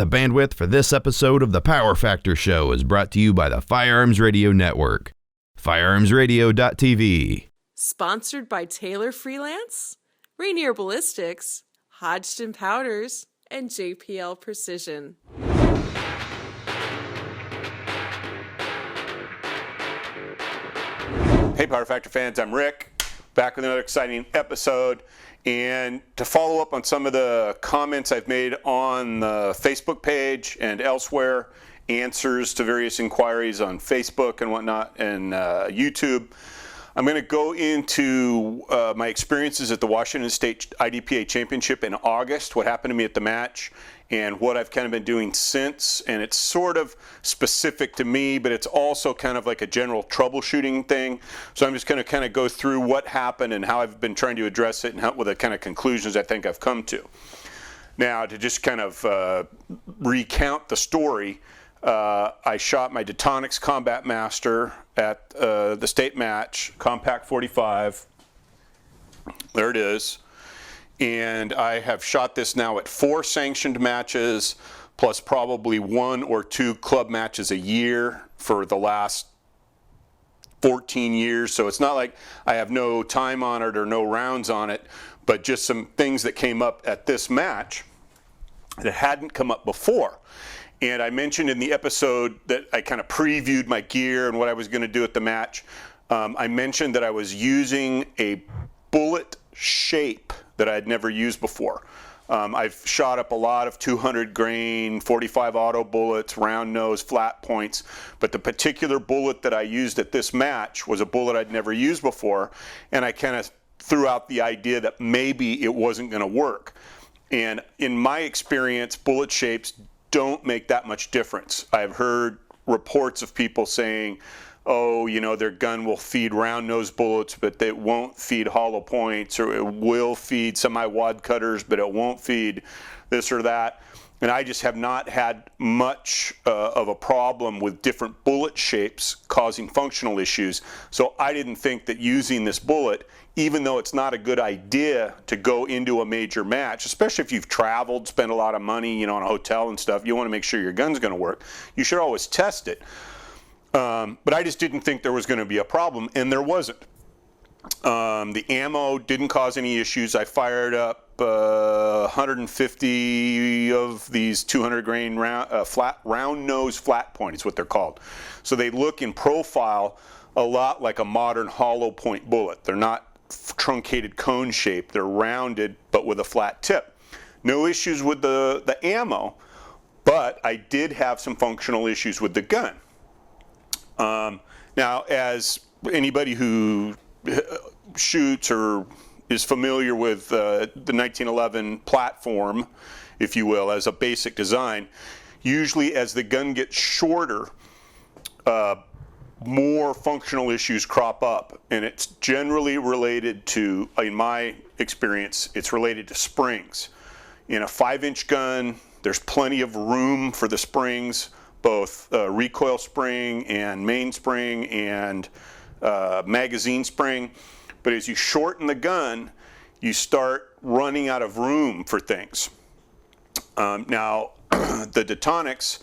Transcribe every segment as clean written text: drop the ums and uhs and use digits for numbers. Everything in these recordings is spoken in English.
The bandwidth for this episode of the Power Factor Show is brought to you by the Firearms Radio Network. Firearmsradio.tv. Sponsored by Taylor Freelance, Rainier Ballistics, Hodgdon Powders, and JPL Precision. Hey Power Factor fans, I'm Rick, back with another exciting episode. And to follow up on some of the comments I've made on the Facebook page and elsewhere, answers to various inquiries on Facebook and whatnot, and YouTube, I'm going to go into my experiences at the Washington State IDPA Championship in August, what happened to me at the match, and what I've kind of been doing since. And it's sort of specific to me, but it's also kind of like a general troubleshooting thing. So I'm just going to kind of go through what happened and how I've been trying to address it and what the kind of conclusions I think I've come to. Now, to just kind of recount the story, I shot my Detonics Combat Master at the state match, Compact 45. There it is. And I have shot this now at 4 sanctioned matches, plus probably 1 or 2 club matches a year for the last 14 years. So it's not like I have no time on it or no rounds on it, but just some things that came up at this match that hadn't come up before. And I mentioned in the episode that I kind of previewed my gear and what I was going to do at the match. I mentioned that I was using a bullet shape that I had never used before. I've shot up a lot of 200 grain, 45 auto bullets, round nose, flat points, but the particular bullet that I used at this match was a bullet I'd never used before, and I kind of threw out the idea that maybe it wasn't going to work. And in my experience, bullet shapes don't make that much difference. I've heard reports of people saying, oh, you know, their gun will feed round nose bullets, but they won't feed hollow points, or it will feed semi-wad cutters, but it won't feed this or that. And I just have not had much of a problem with different bullet shapes causing functional issues. So I didn't think that using this bullet, even though it's not a good idea to go into a major match, especially if you've traveled, spent a lot of money, you know, on a hotel and stuff, you want to make sure your gun's going to work. You should always test it. But I just didn't think there was going to be a problem, and there wasn't. The ammo didn't cause any issues. I fired up 150 of these 200 grain round nose flat point is what they're called. So they look in profile a lot like a modern hollow point bullet. They're not truncated cone shape. They're rounded but with a flat tip. No issues with the ammo, but I did have some functional issues with the gun. Now, as anybody who shoots or is familiar with the 1911 platform, if you will, as a basic design, usually as the gun gets shorter, more functional issues crop up, and it's generally related to, in my experience, it's related to springs. In a 5-inch gun, there's plenty of room for the springs, both recoil spring and mainspring and magazine spring. But as you shorten the gun, you start running out of room for things. Now, the Detonics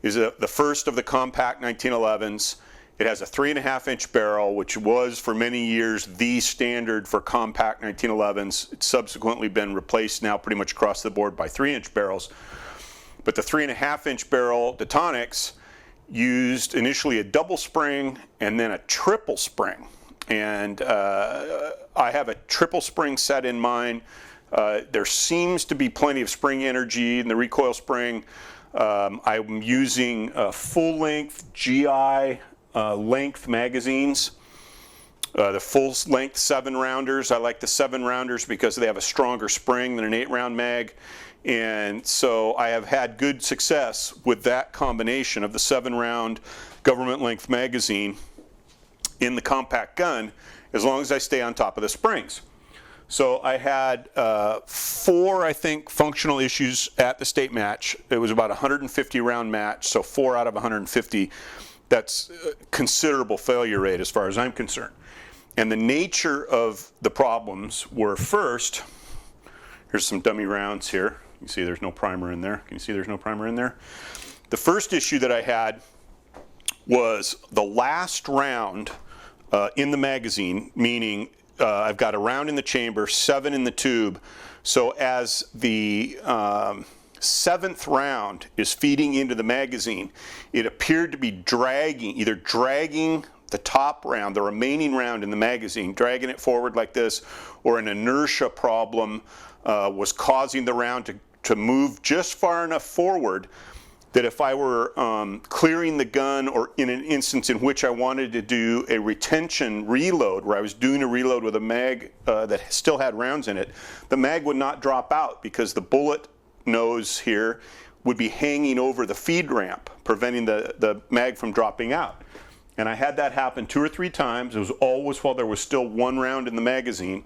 is the first of the compact 1911s. It has a 3.5-inch barrel, which was for many years the standard for compact 1911s. It's subsequently been replaced now pretty much across the board by 3-inch barrels. But the 3.5-inch barrel Detonics used initially a double spring and then a triple spring. And I have a triple spring set in mine. There seems to be plenty of spring energy in the recoil spring. I'm using full-length GI length magazines. The full-length 7-rounders. I like the 7-rounders because they have a stronger spring than an 8-round mag. And so I have had good success with that combination of the 7-round government length magazine in the compact gun, as long as I stay on top of the springs. So I had 4, I think, functional issues at the state match. It was about a 150 round match, so 4 out of 150. That's a considerable failure rate as far as I'm concerned. And the nature of the problems were, first, Here's some dummy rounds here. You see there's no primer in there. Can you see there's no primer in there? The first issue that I had was the last round in the magazine, meaning I've got a round in the chamber, 7 in the tube. So as the 7th round is feeding into the magazine, it appeared to be either dragging the top round, the remaining round in the magazine, dragging it forward like this, or an inertia problem was causing the round to move just far enough forward that if I were clearing the gun, or in an instance in which I wanted to do a retention reload, where I was doing a reload with a mag that still had rounds in it, the mag would not drop out because the bullet nose here would be hanging over the feed ramp, preventing the mag from dropping out. And I had that happen 2 or 3 times. It was always while there was still 1 round in the magazine.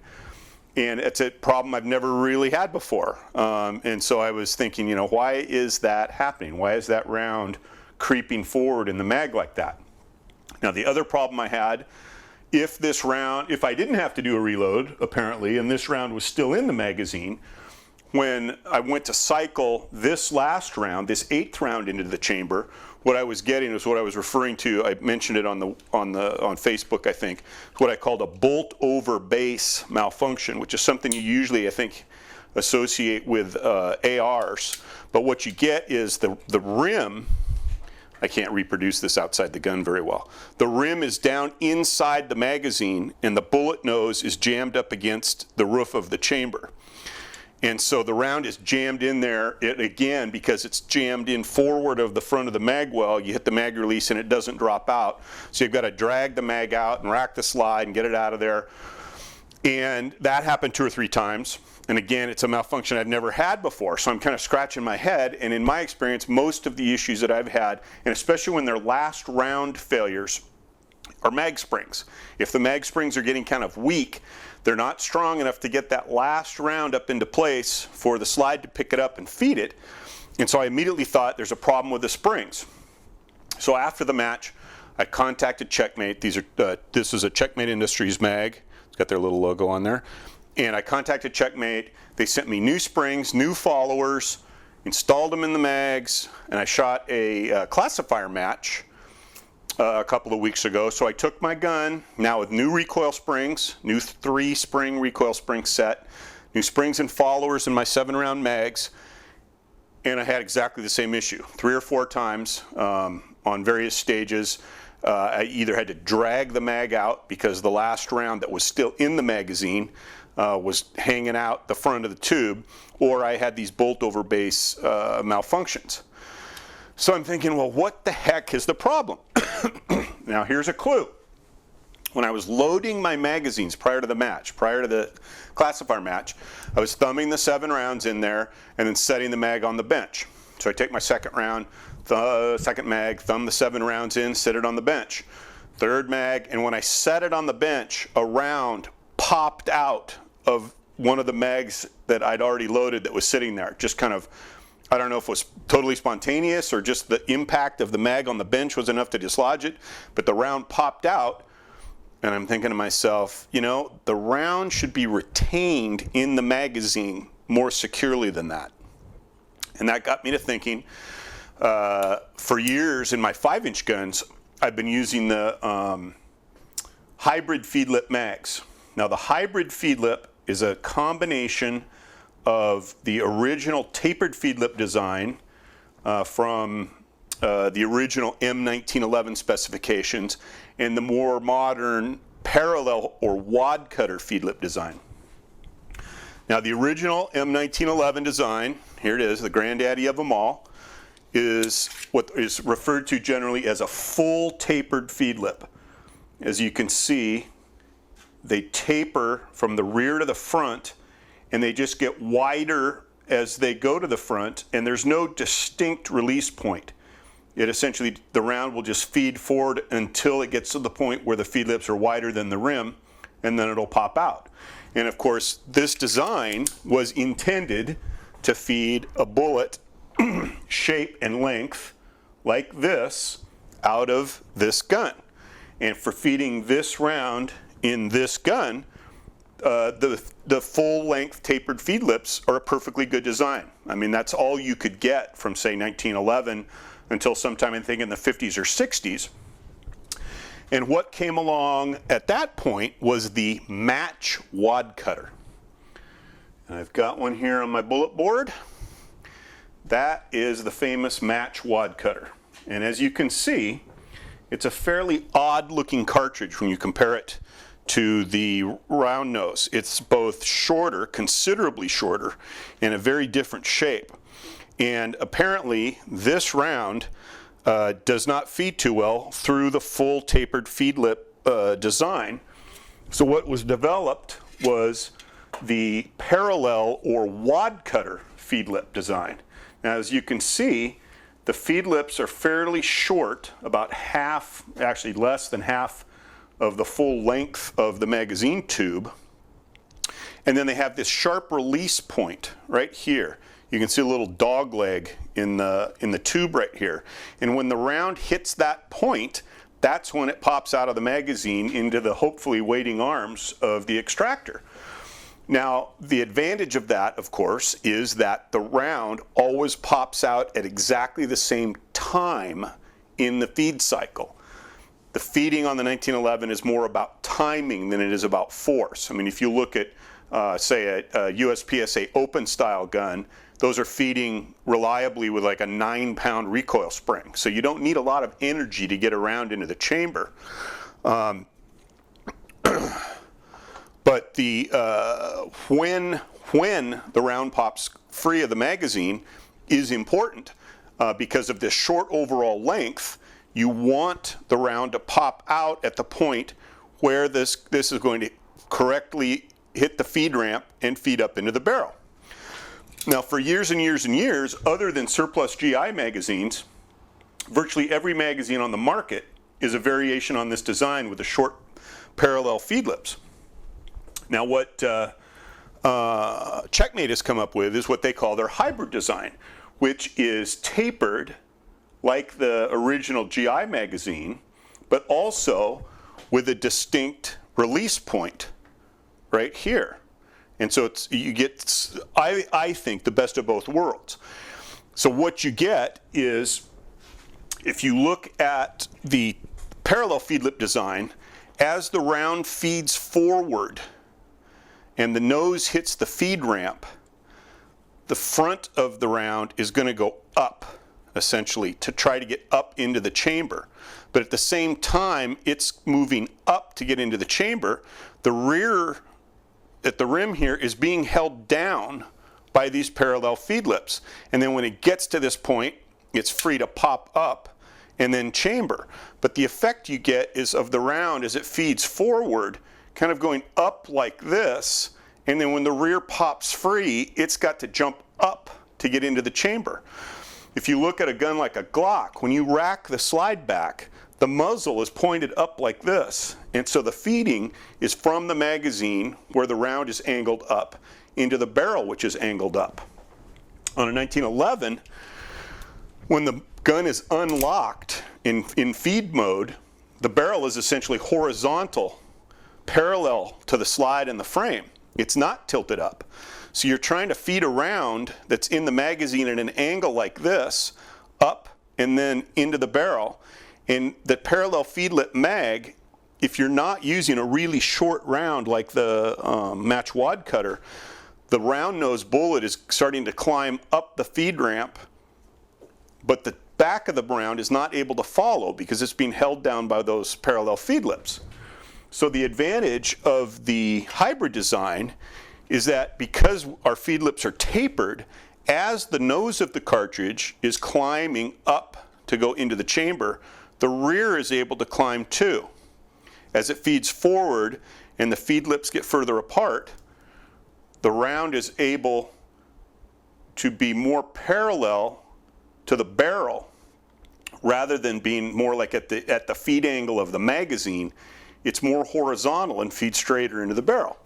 And it's a problem I've never really had before. And so I was thinking, why is that happening? Why is that round creeping forward in the mag like that? Now, the other problem I had, if I didn't have to do a reload, apparently, and this round was still in the magazine, when I went to cycle this last round, this 8th round into the chamber, what I was getting was what I was referring to. I mentioned it on Facebook, I think, what I called a bolt over base malfunction, which is something you usually, I think, associate with ARs. But what you get is the rim. I can't reproduce this outside the gun very well. The rim is down inside the magazine, and the bullet nose is jammed up against the roof of the chamber. And so the round is jammed in there, again, because it's jammed in forward of the front of the mag well. You hit the mag release and it doesn't drop out. So you've got to drag the mag out and rack the slide and get it out of there. And that happened 2 or 3 times. And again, it's a malfunction I've never had before. So I'm kind of scratching my head. And in my experience, most of the issues that I've had, and especially when they're last round failures, are mag springs. If the mag springs are getting kind of weak, they're not strong enough to get that last round up into place for the slide to pick it up and feed it. And so I immediately thought there's a problem with the springs. So after the match, I contacted Checkmate. This is a Checkmate Industries mag. It's got their little logo on there. And I contacted Checkmate. They sent me new springs, new followers, installed them in the mags, and I shot a classifier match a couple of weeks ago. So I took my gun, now with new recoil springs, new 3-spring recoil spring set, new springs and followers in my 7-round mags, and I had exactly the same issue. 3 or 4 times on various stages. I either had to drag the mag out because the last round that was still in the magazine was hanging out the front of the tube, or I had these bolt over base malfunctions. So I'm thinking, well, what the heck is the problem? Now, here's a clue. When I was loading my magazines prior to the match, prior to the classifier match, I was thumbing the 7 rounds in there and then setting the mag on the bench. So I take my second round, second mag, thumb the 7 rounds in, set it on the bench. Third mag, and when I set it on the bench, a round popped out of one of the mags that I'd already loaded that was sitting there. Just kind of, I don't know if it was totally spontaneous or just the impact of the mag on the bench was enough to dislodge it, but the round popped out, and I'm thinking to myself, the round should be retained in the magazine more securely than that. And that got me to thinking, for years in my 5-inch guns, I've been using the hybrid feed lip mags. Now, the hybrid feed lip is a combination of the original tapered feed lip design from the original M1911 specifications and the more modern parallel or wad cutter feed lip design. Now, the original M1911 design, here it is, the granddaddy of them all, is what is referred to generally as a full tapered feed lip. As you can see, they taper from the rear to the front, and they just get wider as they go to the front, and there's no distinct release point. It essentially, the round will just feed forward until it gets to the point where the feed lips are wider than the rim, and then it'll pop out. And of course, this design was intended to feed a bullet shape and length like this out of this gun. And for feeding this round in this gun, the full-length tapered feed lips are a perfectly good design. I mean, that's all you could get from, say, 1911 until sometime, I think, in the 50s or 60s. And what came along at that point was the match wad cutter. And I've got one here on my bullet board. That is the famous match wad cutter. And as you can see, it's a fairly odd-looking cartridge when you compare it to the round nose. It's both shorter, considerably shorter, and a very different shape. And apparently, this round does not feed too well through the full tapered feed lip design. So what was developed was the parallel or wad cutter feed lip design. Now, as you can see, the feed lips are fairly short, about half, actually less than half of the full length of the magazine tube. And then they have this sharp release point right here. You can see a little dog leg in the tube right here. And when the round hits that point, that's when it pops out of the magazine into the hopefully waiting arms of the extractor. Now, the advantage of that, of course, is that the round always pops out at exactly the same time in the feed cycle. The feeding on the 1911 is more about timing than it is about force. I mean, if you look at, say, a USPSA open style gun, those are feeding reliably with like a 9-pound recoil spring. So you don't need a lot of energy to get around into the chamber. But when the round pops free of the magazine is important because of this short overall length. You want the round to pop out at the point where this is going to correctly hit the feed ramp and feed up into the barrel. Now, for years and years and years, other than surplus GI magazines, virtually every magazine on the market is a variation on this design with the short parallel feed lips. Now, what Checkmate has come up with is what they call their hybrid design, which is tapered like the original GI magazine, but also with a distinct release point right here. And so you get, I think, the best of both worlds. So what you get is, if you look at the parallel feed lip design, as the round feeds forward and the nose hits the feed ramp, the front of the round is going to go up, essentially, to try to get up into the chamber. But at the same time, it's moving up to get into the chamber. The rear at the rim here is being held down by these parallel feed lips. And then when it gets to this point, it's free to pop up and then chamber. But the effect you get is of the round as it feeds forward, kind of going up like this, and then when the rear pops free, it's got to jump up to get into the chamber. If you look at a gun like a Glock, when you rack the slide back, the muzzle is pointed up like this, and so the feeding is from the magazine, where the round is angled up, into the barrel, which is angled up. On a 1911, when the gun is unlocked in feed mode, the barrel is essentially horizontal, parallel to the slide and the frame. It's not tilted up. So you're trying to feed a round that's in the magazine at an angle like this, up and then into the barrel. And the parallel feed lip mag, if you're not using a really short round like the match wad cutter, the round nose bullet is starting to climb up the feed ramp, but the back of the round is not able to follow because it's being held down by those parallel feed lips. So the advantage of the hybrid design is that because our feed lips are tapered, as the nose of the cartridge is climbing up to go into the chamber, the rear is able to climb too. As it feeds forward and the feed lips get further apart, the round is able to be more parallel to the barrel rather than being more like at the feed angle of the magazine. It's more horizontal and feeds straighter into the barrel.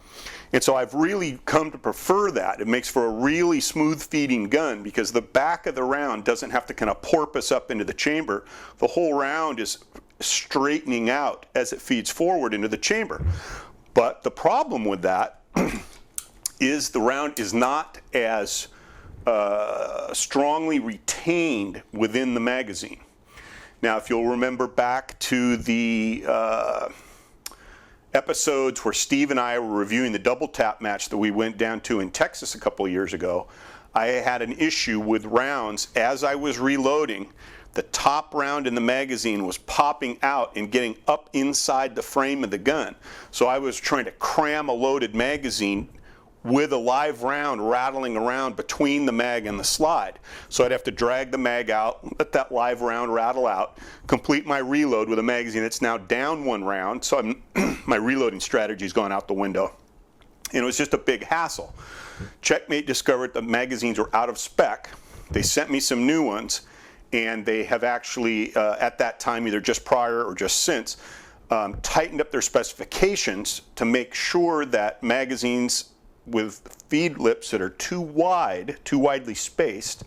And so I've really come to prefer that. It makes for a really smooth feeding gun because the back of the round doesn't have to kind of porpoise up into the chamber. The whole round is straightening out as it feeds forward into the chamber. But the problem with that is the round is not as strongly retained within the magazine. Now, if you'll remember back to the episodes where Steve and I were reviewing the double tap match that we went down to in Texas a couple of years ago, I had an issue with rounds as I was reloading. The top round in the magazine was popping out and getting up inside the frame of the gun. So I was trying to cram a loaded magazine with a live round rattling around between the mag and the slide. So I'd have to drag the mag out, let that live round rattle out, complete my reload with a magazine that's now down one round. So my reloading strategy's gone out the window. And it was just a big hassle. Checkmate discovered the magazines were out of spec. They sent me some new ones, and they have actually, at that time, either just prior or just since, tightened up their specifications to make sure that magazines with feed lips that are too widely spaced,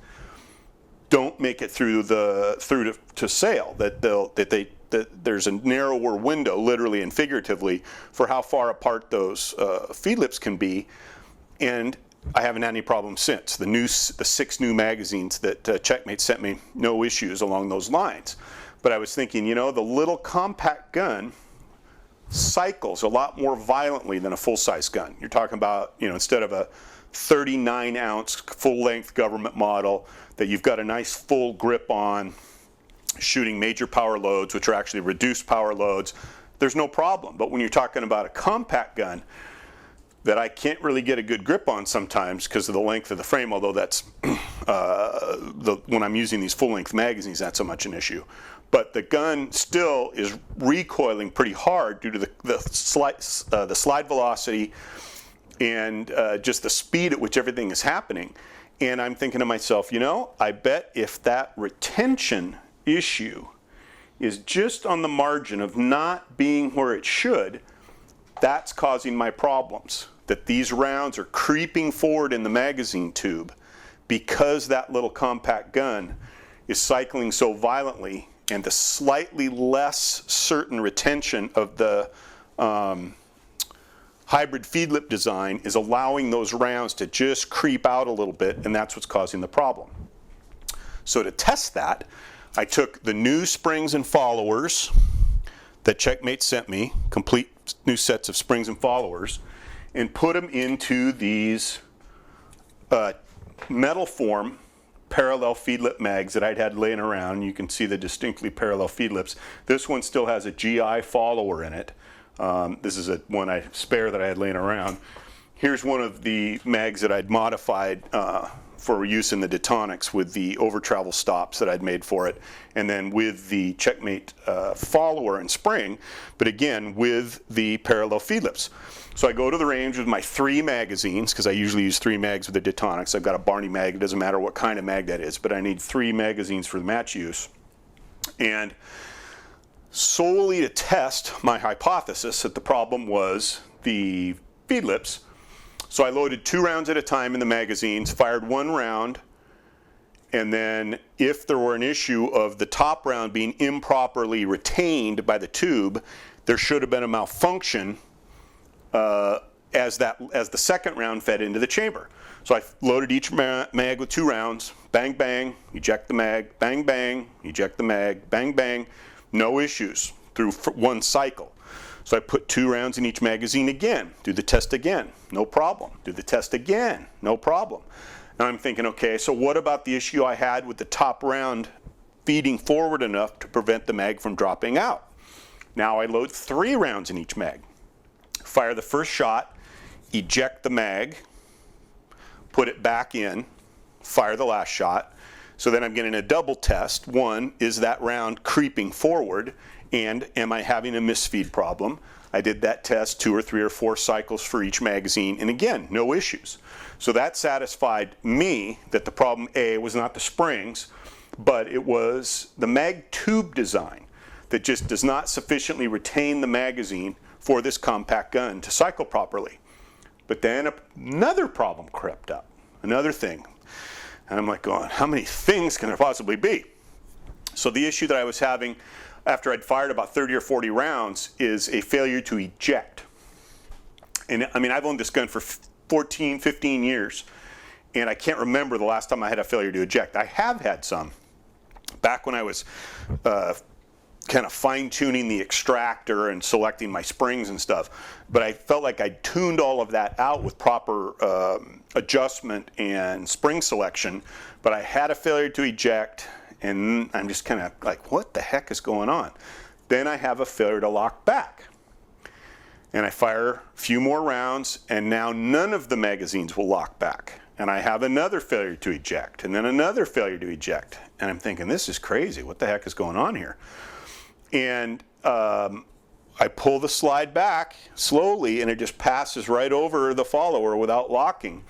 don't make it through to sale. That there's a narrower window, literally and figuratively, for how far apart those feed lips can be. And I haven't had any problems since. The 6 new magazines that Checkmate sent me, no issues along those lines. But I was thinking, the little compact gun cycles a lot more violently than a full-size gun. You're talking about, instead of a 39-ounce full-length government model that you've got a nice full grip on, shooting major power loads, which are actually reduced power loads, there's no problem. But when you're talking about a compact gun that I can't really get a good grip on sometimes because of the length of the frame, although that's, when I'm using these full-length magazines, not so much an issue. But the gun still is recoiling pretty hard due to the slide velocity and just the speed at which everything is happening. And I'm thinking to myself, I bet if that retention issue is just on the margin of not being where it should, that's causing my problems. That these rounds are creeping forward in the magazine tube because that little compact gun is cycling so violently, and the slightly less certain retention of the hybrid feed lip design is allowing those rounds to just creep out a little bit, and that's what's causing the problem. So to test that, I took the new springs and followers that Checkmate sent me, complete new sets of springs and followers, and put them into these metal form parallel feed lip mags that I'd had laying around. You can see the distinctly parallel feed lips. This one still has a GI follower in it. This is one spare that I had laying around. Here's one of the mags that I'd modified for use in the Detonics with the over travel stops that I'd made for it, and then with the Checkmate follower and spring, but again with the parallel feed lips. So I go to the range with my 3 magazines, because I usually use 3 mags with the Detonics. I've got a Barney mag, it doesn't matter what kind of mag that is, but I need 3 magazines for the match use. And solely to test my hypothesis that the problem was the feed lips, so I loaded 2 rounds at a time in the magazines, fired 1 round, and then if there were an issue of the top round being improperly retained by the tube, there should have been a malfunction as the second round fed into the chamber. So I loaded each mag with 2 rounds, bang, bang, eject the mag, bang, bang, eject the mag, bang, bang, no issues through 1 cycle. So I put 2 rounds in each magazine again, do the test again, no problem. Do the test again, no problem. Now I'm thinking, okay, so what about the issue I had with the top round feeding forward enough to prevent the mag from dropping out? Now I load 3 rounds in each mag. Fire the first shot, eject the mag, put it back in, fire the last shot. So then I'm getting a double test. 1, is that round creeping forward, and am I having a misfeed problem? I did that test 2 or 3 or 4 cycles for each magazine, and again, no issues. So that satisfied me that the problem A was not the springs, but it was the mag tube design that just does not sufficiently retain the magazine for this compact gun to cycle properly. But then another problem crept up, another thing. And I'm like going, how many things can there possibly be? So the issue that I was having after I'd fired about 30 or 40 rounds is a failure to eject. And I mean, I've owned this gun for 14, 15 years, and I can't remember the last time I had a failure to eject. I have had some back when I was kind of fine-tuning the extractor and selecting my springs and stuff, but I felt like I tuned all of that out with proper adjustment and spring selection, but I had a failure to eject, and I'm just kind of like, what the heck is going on? Then I have a failure to lock back. And I fire a few more rounds, and now none of the magazines will lock back. And I have another failure to eject, and then another failure to eject. And I'm thinking, this is crazy. What the heck is going on here? And I pull the slide back slowly, and it just passes right over the follower without locking.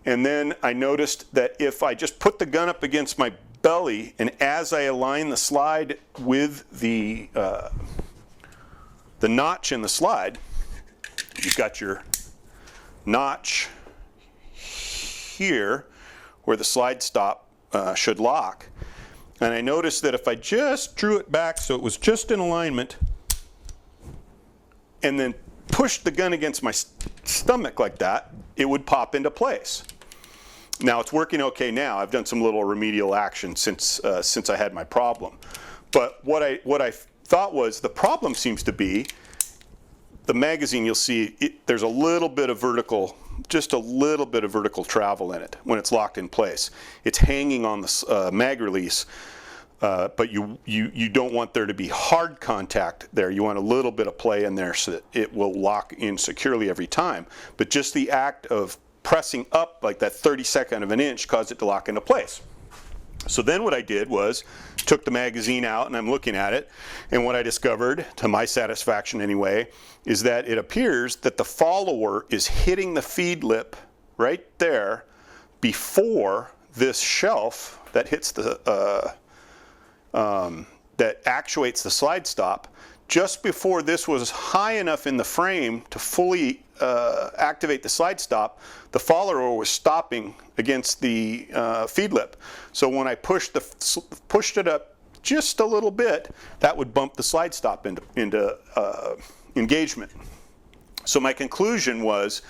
And then I noticed that if I just put the gun up against my belly, and as I align the slide with the notch in the slide, you've got your notch here where the slide stop should lock. And I noticed that if I just drew it back so it was just in alignment and then pushed the gun against my stomach like that, it would pop into place. Now it's working okay now. I've done some little remedial action since I had my problem. But what I thought was the problem seems to be the magazine. You'll see there's a little bit of vertical, just a little bit of vertical travel in it when it's locked in place. It's hanging on the mag release, but you don't want there to be hard contact there. You want a little bit of play in there so that it will lock in securely every time. But just the act of pressing up like that 32nd of an inch caused it to lock into place. So then what I did was took the magazine out, and I'm looking at it, and what I discovered, to my satisfaction anyway, is that it appears that the follower is hitting the feed lip right there before this shelf that hits the that actuates the slide stop. Just before this was high enough in the frame to fully activate the slide stop, the follower was stopping against the feed lip. So when I pushed it up just a little bit, that would bump the slide stop into engagement. So my conclusion was,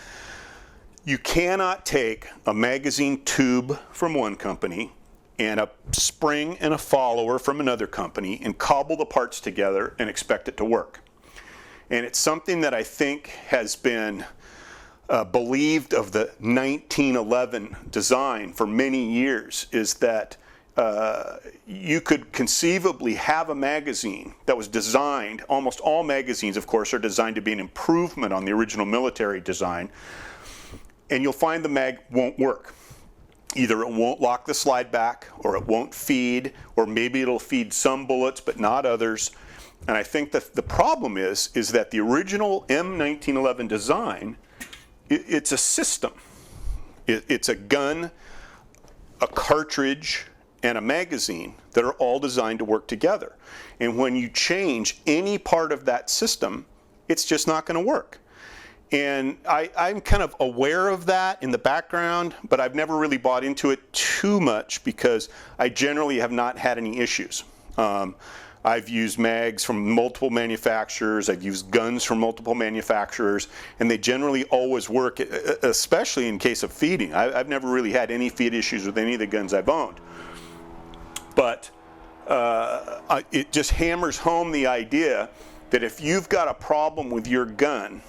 you cannot take a magazine tube from one company and a spring and a follower from another company and cobble the parts together and expect it to work. And it's something that I think has been believed of the 1911 design for many years, is that you could conceivably have a magazine that was designed, almost all magazines of course are designed to be an improvement on the original military design, and you'll find the mag won't work. Either it won't lock the slide back, or it won't feed, or maybe it'll feed some bullets but not others. And I think that the problem is that the original M1911 design, it's a system. It's a gun, a cartridge, and a magazine that are all designed to work together. And when you change any part of that system, it's just not going to work. And I'm kind of aware of that in the background, but I've never really bought into it too much because I generally have not had any issues. I've used mags from multiple manufacturers, I've used guns from multiple manufacturers, and they generally always work, especially in case of feeding. I've never really had any feed issues with any of the guns I've owned. But it just hammers home the idea that if you've got a problem with your gun,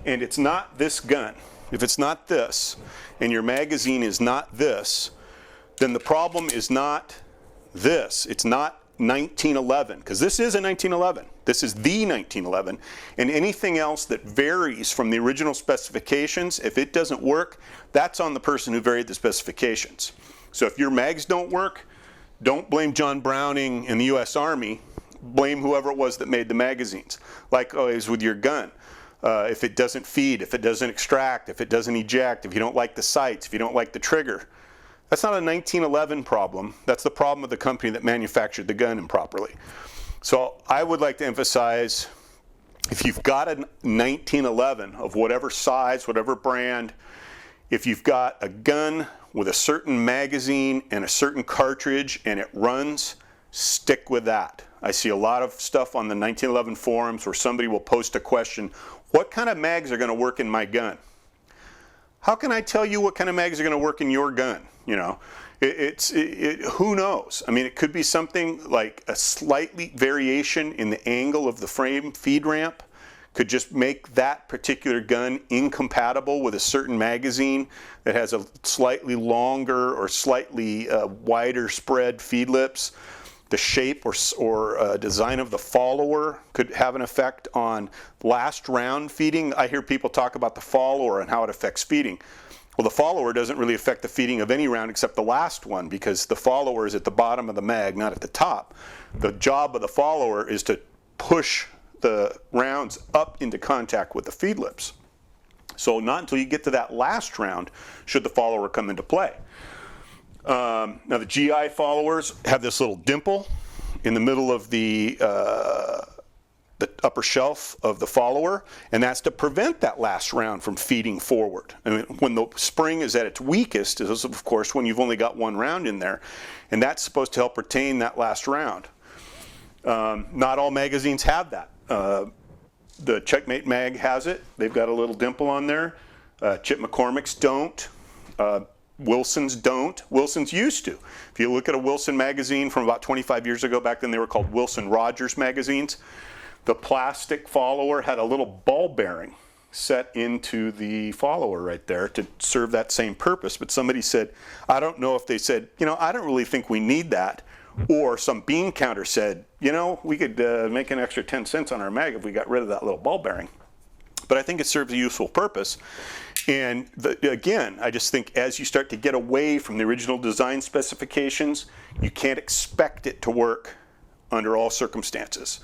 and it's not this gun, if it's not this, and your magazine is not this, then the problem is not this. It's not 1911, because this is a 1911. This is the 1911, and anything else that varies from the original specifications, if it doesn't work, that's on the person who varied the specifications. So if your mags don't work, don't blame John Browning and the U.S. Army. Blame whoever it was that made the magazines. Like always with your gun. If it doesn't feed, if it doesn't extract, if it doesn't eject, if you don't like the sights, if you don't like the trigger, that's not a 1911 problem. That's the problem of the company that manufactured the gun improperly. So I would like to emphasize, if you've got a 1911 of whatever size, whatever brand, if you've got a gun with a certain magazine and a certain cartridge and it runs, stick with that. I see a lot of stuff on the 1911 forums where somebody will post a question, what kind of mags are going to work in my gun? How can I tell you what kind of mags are going to work in your gun? You know, who knows? I mean, it could be something like a slightly variation in the angle of the frame feed ramp could just make that particular gun incompatible with a certain magazine that has a slightly longer or slightly wider spread feed lips. The shape or design of the follower could have an effect on last round feeding. I hear people talk about the follower and how it affects feeding. Well, the follower doesn't really affect the feeding of any round except the last one, because the follower is at the bottom of the mag, not at the top. The job of the follower is to push the rounds up into contact with the feed lips. So not until you get to that last round should the follower come into play. Now the GI followers have this little dimple in the middle of the upper shelf of the follower, and that's to prevent that last round from feeding forward. I mean, when the spring is at its weakest is, of course, when you've only got one round in there, and that's supposed to help retain that last round. Not all magazines have that. The Checkmate mag has it. They've got a little dimple on there. Chip McCormick's don't. Wilson's don't. Wilson's used to. If you look at a Wilson magazine from about 25 years ago, back then they were called Wilson Rogers magazines, the plastic follower had a little ball bearing set into the follower right there to serve that same purpose. But somebody said, I don't know if they said, you know, I don't really think we need that. Or some bean counter said, you know, we could make an extra 10 cents on our mag if we got rid of that little ball bearing. But I think it serves a useful purpose. And again, I just think as you start to get away from the original design specifications, you can't expect it to work under all circumstances.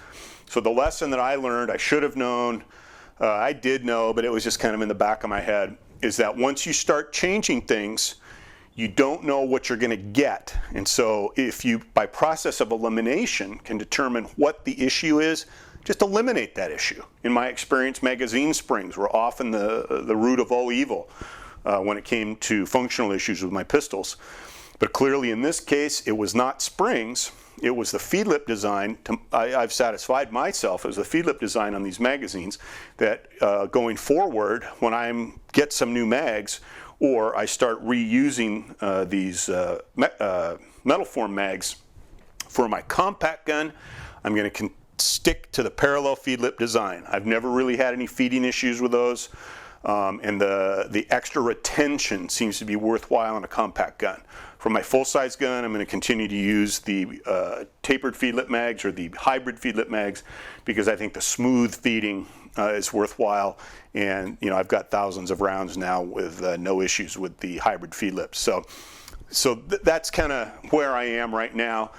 So the lesson that I learned, I should have known, I did know, but it was just kind of in the back of my head, is that once you start changing things, you don't know what you're going to get. And so if you, by process of elimination, can determine what the issue is, just eliminate that issue. In my experience, magazine springs were often the root of all evil when it came to functional issues with my pistols. But clearly in this case, it was not springs, it was the feed lip design. I've satisfied myself as the feed lip design on these magazines that going forward, when I get some new mags, or I start reusing these metal form mags for my compact gun, I'm going to stick to the parallel feed lip design. I've never really had any feeding issues with those, and the extra retention seems to be worthwhile on a compact gun. For my full-size gun, I'm going to continue to use the tapered feed lip mags or the hybrid feed lip mags because I think the smooth feeding is worthwhile, and you know, I've got thousands of rounds now with no issues with the hybrid feed lips. So that's kind of where I am right now.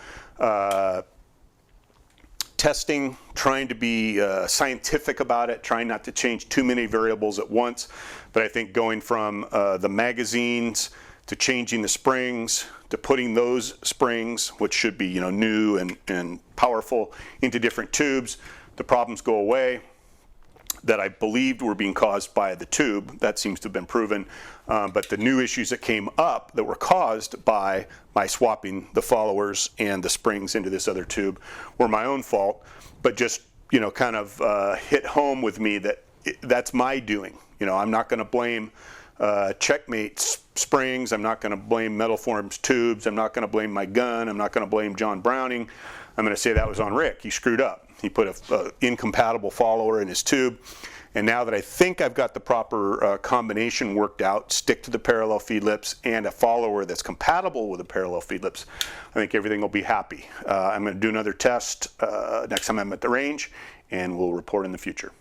Testing, trying to be scientific about it, trying not to change too many variables at once. But I think going from the magazines to changing the springs to putting those springs, which should be, you know, new and powerful, into different tubes, the problems go away that I believed were being caused by the tube. That seems to have been proven. But the new issues that came up that were caused by my swapping the followers and the springs into this other tube were my own fault, but just, you know, kind of hit home with me that that's my doing. You know, I'm not going to blame Checkmate springs. I'm not going to blame Metal Forms tubes. I'm not going to blame my gun. I'm not going to blame John Browning. I'm going to say that was on Rick. He screwed up. He put a incompatible follower in his tube. And now that I think I've got the proper combination worked out, stick to the parallel feed lips and a follower that's compatible with the parallel feed lips, I think everything will be happy. I'm going to do another test next time I'm at the range, and we'll report in the future.